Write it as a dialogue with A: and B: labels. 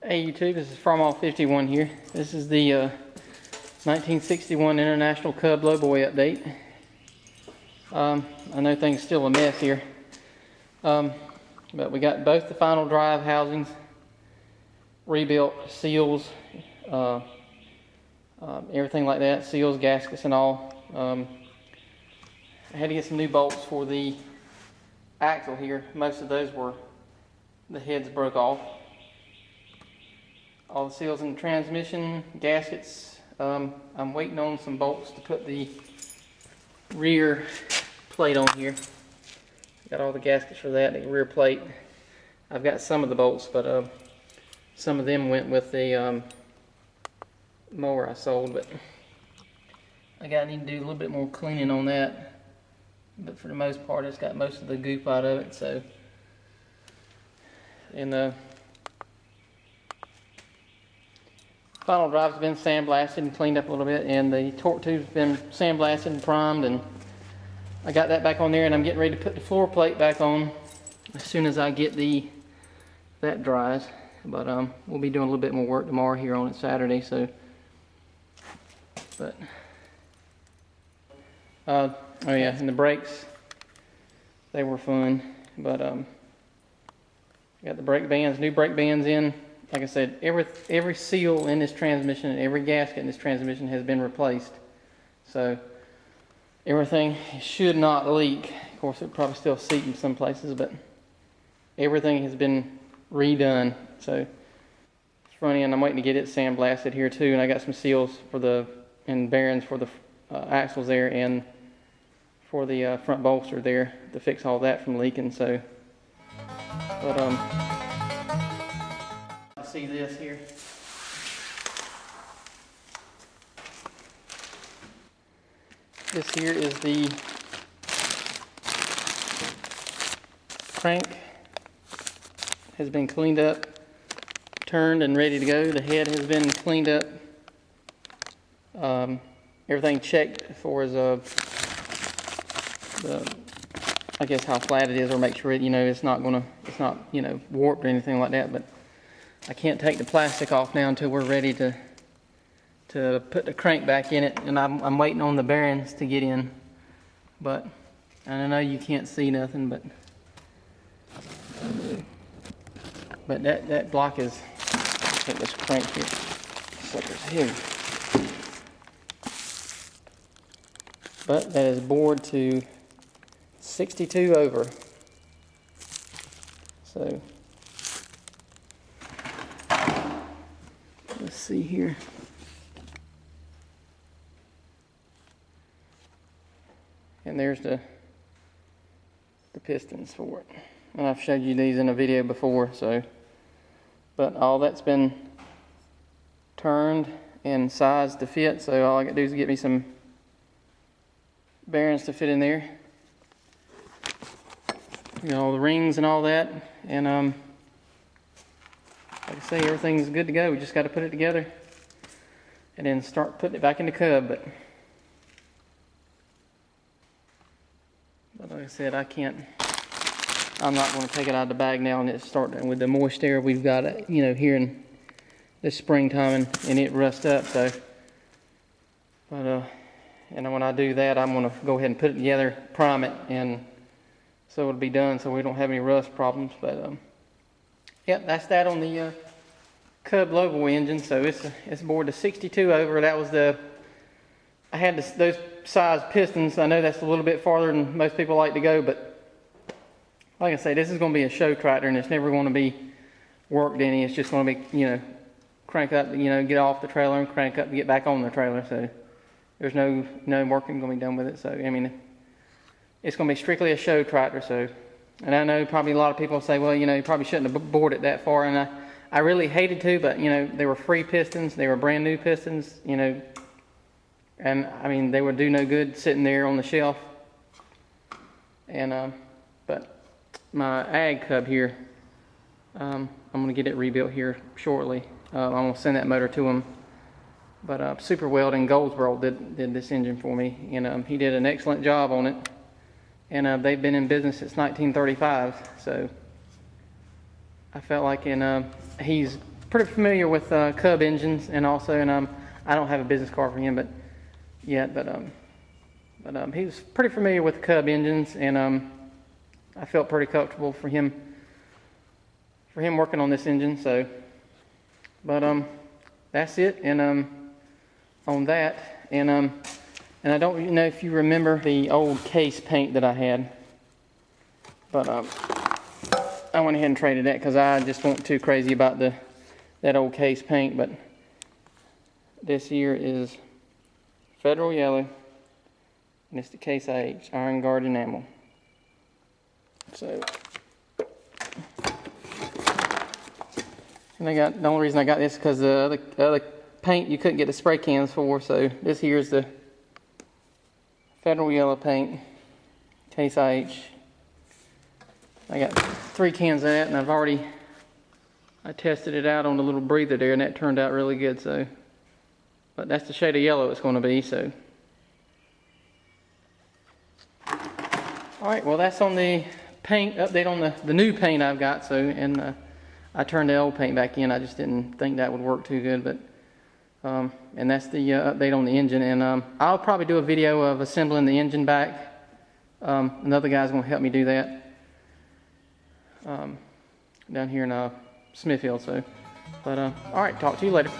A: Hey YouTube, this is Farmall 51 here. This is the 1961 International Cub Lowboy update. I know things are still a mess here, but we got both the final drive housings rebuilt, seals, everything like that, seals, gaskets and all. I had to get some new bolts for the axle here. Most of those were, the heads broke off. All the seals in the transmission, gaskets. I'm waiting on some bolts to put the rear plate on here. Got all the gaskets for that, the rear plate. I've got some of the bolts, but some of them went with the mower I sold, but I need to do a little bit more cleaning on that. But for the most part, it's got most of the goop out of it. So, and the final drive's been sandblasted and cleaned up a little bit, and the torque tube's been sandblasted and primed, and I got that back on there, and I'm getting ready to put the floor plate back on as soon as I get that dries. But we'll be doing a little bit more work tomorrow here on Saturday. So, but oh yeah, and the brakes, they were fun, but got the brake bands, new brake bands in. Like I said, every seal in this transmission and every gasket in this transmission has been replaced. So everything should not leak. Of course, it probably still seep in some places, but everything has been redone. So it's funny, and I'm waiting to get it sandblasted here too. And I got some seals for and bearings for the axles there, and for the front bolster there to fix all that from leaking. So, but see this here. This here is the crank. Has been cleaned up, turned and ready to go. The head has been cleaned up. Everything checked as far as I guess how flat it is, or make sure it, it's not warped or anything like that. But I can't take the plastic off now until we're ready to put the crank back in it, and I'm waiting on the bearings to get in. But I know you can't see nothing, but that block is, take this crank here, sucker's heavy. But that is bored to 62 over. So let's see here. And there's the pistons for it. And I've showed you these in a video before, so. But all that's been turned and sized to fit, so all I gotta do is get me some bearings to fit in there. All the rings and all that, and like I say, everything's good to go. We just got to put it together and then start putting it back in the cub. But like I said, I'm not going to take it out of the bag now and it's starting with the moist air we've got, here in this springtime, and it rust up. So, but and when I do that, I'm going to go ahead and put it together, prime it, and so it'll be done, so we don't have any rust problems. But yep, that's that on the Cub Lowboy engine. So it's bored to 62 over. That was I had those size pistons. I know that's a little bit farther than most people like to go, but like I say, this is going to be a show tractor, and it's never going to be worked any. It's just going to be, crank up, get off the trailer and crank up to get back on the trailer. So there's no working going to be done with it. So I mean, it's going to be strictly a show tractor. So, and I know probably a lot of people say, well, you probably shouldn't have bored it that far, and I really hated to, but they were free pistons, they were brand new pistons, and I mean, they would do no good sitting there on the shelf. And but my ag cub here, I'm going to get it rebuilt here shortly. I'm going to send that motor to him. But Super Weld in Goldsboro did this engine for me, and he did an excellent job on it. And they've been in business since 1935, so I felt like he's pretty familiar with Cub engines, and also, and I don't have a business card for him, but he was pretty familiar with Cub engines, and I felt pretty comfortable for him working on this engine. So, but that's it, and on that, and I don't know if you remember the old case paint that I had, but I went ahead and traded that because I just wasn't too crazy about that old case paint. But this here is Federal Yellow, and it's the CaseIH Iron Guard enamel. So, and the only reason I got this because the other paint you couldn't get the spray cans for. So this here is the Federal Yellow paint, CaseIH. I got 3 cans of that, and I tested it out on the little breather there, and that turned out really good. So, but that's the shade of yellow it's going to be. So, all right, well, that's on the paint update on the new paint I've got. So, and I turned the old paint back in. I just didn't think that would work too good, but and that's the update on the engine. And I'll probably do a video of assembling the engine back. Another guy's going to help me do that down here in Smithfield. So, but all right, talk to you later.